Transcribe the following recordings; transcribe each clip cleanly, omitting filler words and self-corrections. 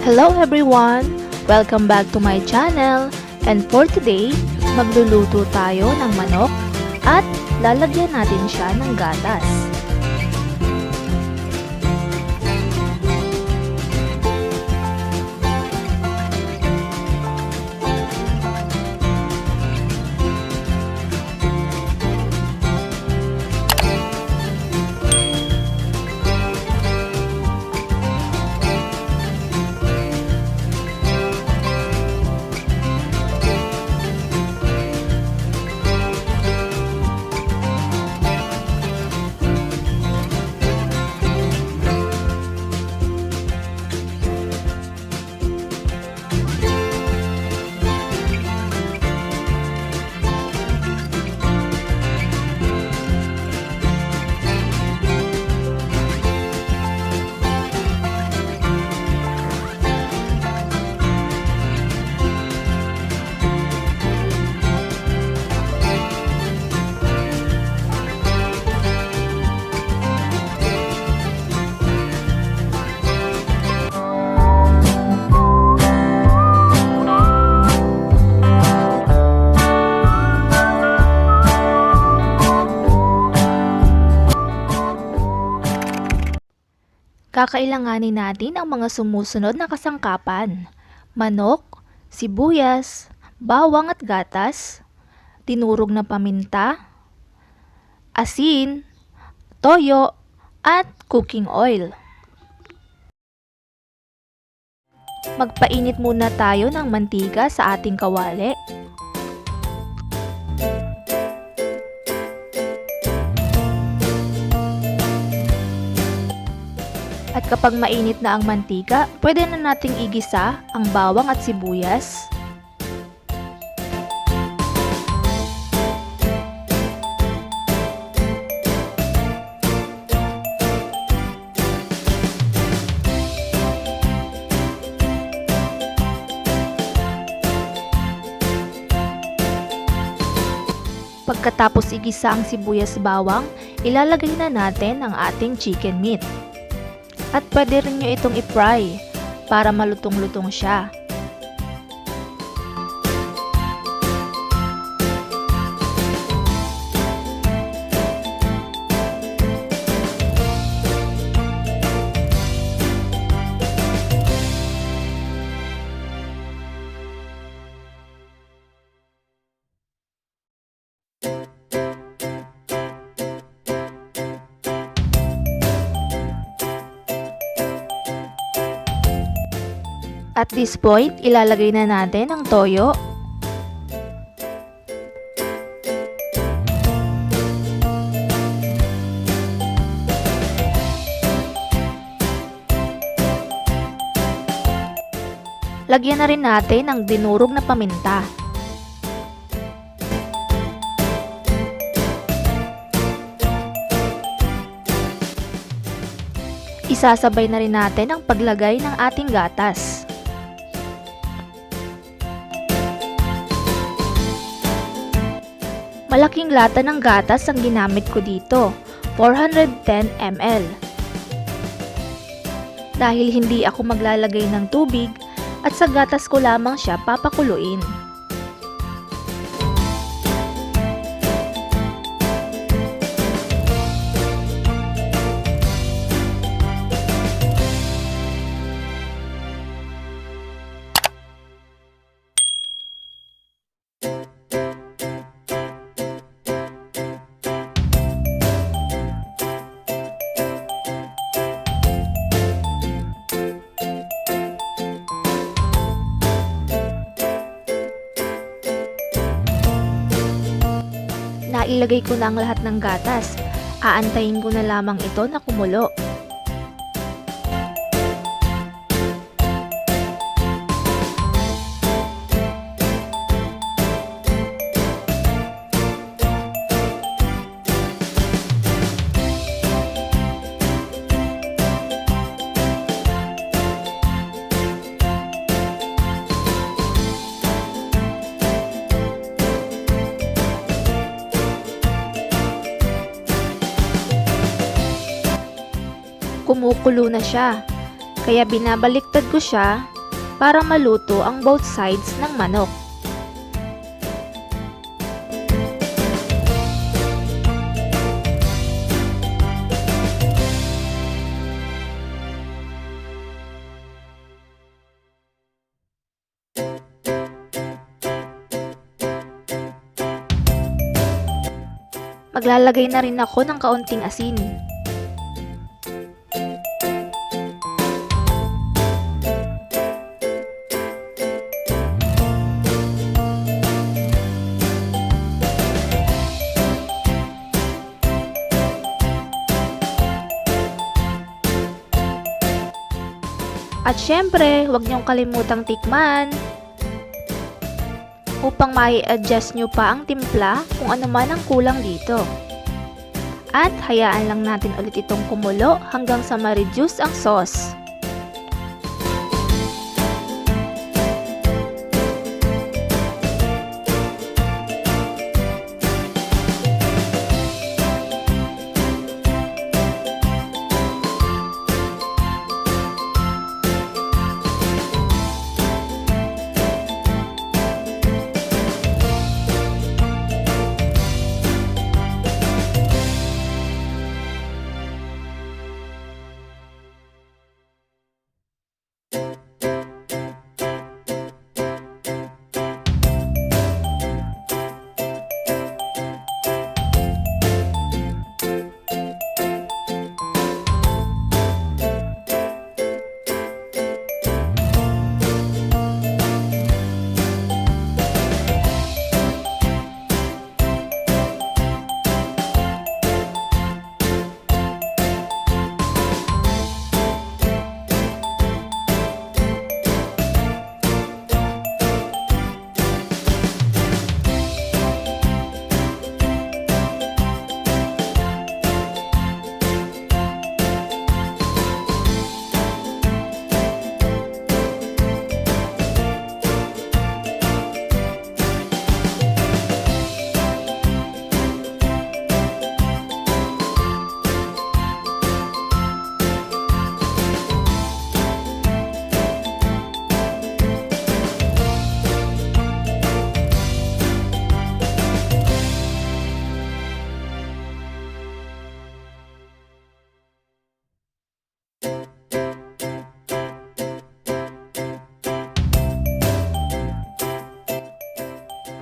Hello everyone! Welcome back to my channel. And for today, magluluto tayo ng manok at lalagyan natin siya ng gatas. Kakailanganin natin ang mga sumusunod na kasangkapan: manok, sibuyas, bawang at gatas, tinurog na paminta, asin, toyo, at cooking oil. Magpainit muna tayo ng mantika sa ating kawali. At kapag mainit na ang mantika, pwede na nating igisa ang bawang at sibuyas. Pagkatapos igisa ang sibuyas bawang, ilalagay na natin ang ating chicken meat. At pwede rin nyo itong i-fry para malutong-lutong siya. At this point, ilalagay na natin ang toyo. Lagyan na rin natin ang dinurog na paminta. Isasabay na rin natin ang paglagay ng ating gatas. Malaking lata ng gatas ang ginamit ko dito, 410 ml. Dahil hindi ako maglalagay ng tubig at sa gatas ko lamang siya papakuluin. Nailagay ko na ang lahat ng gatas. Aantayin ko na lamang ito na kumulo. kumukulo na siya. Kaya binabaliktad ko siya para maluto ang both sides ng manok. Maglalagay na rin ako ng kaunting asin. At syempre, huwag niyong kalimutang tikman upang mai-adjust nyo pa ang timpla kung ano man ang kulang dito. At hayaan lang natin ulit itong kumulo hanggang sa ma-reduce ang sauce.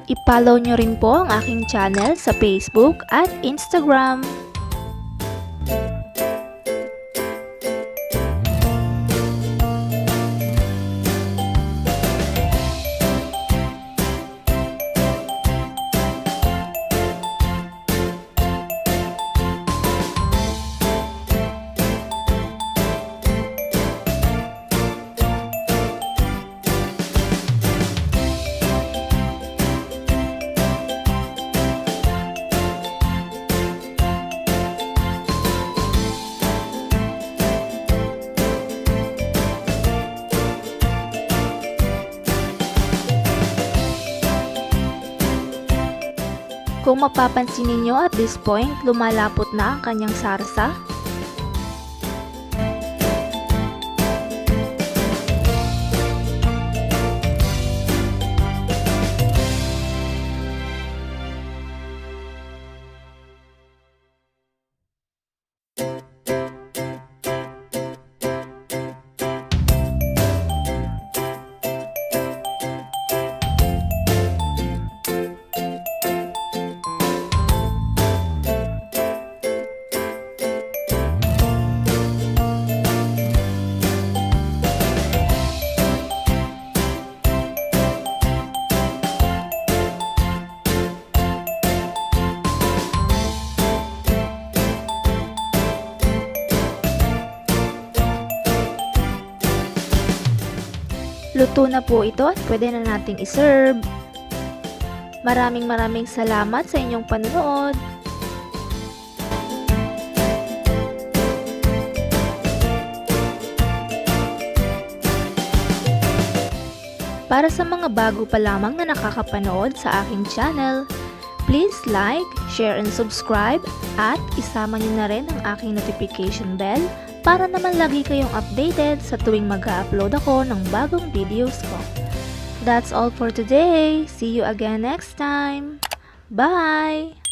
I-follow nyo rin po ang aking channel sa Facebook at Instagram. Kung mapapansin ninyo at this point, lumalapot na ang kanyang sarsa. Luto na po ito at pwede na nating iserve. Maraming salamat sa inyong panonood. Para sa mga bago pa lamang na nakakapanood sa aking channel, please like, share, and subscribe at isama niyo na rin ang aking notification bell para naman lagi kayong updated sa tuwing mag-upload ako ng bagong videos ko. That's all for today. See you again next time. Bye!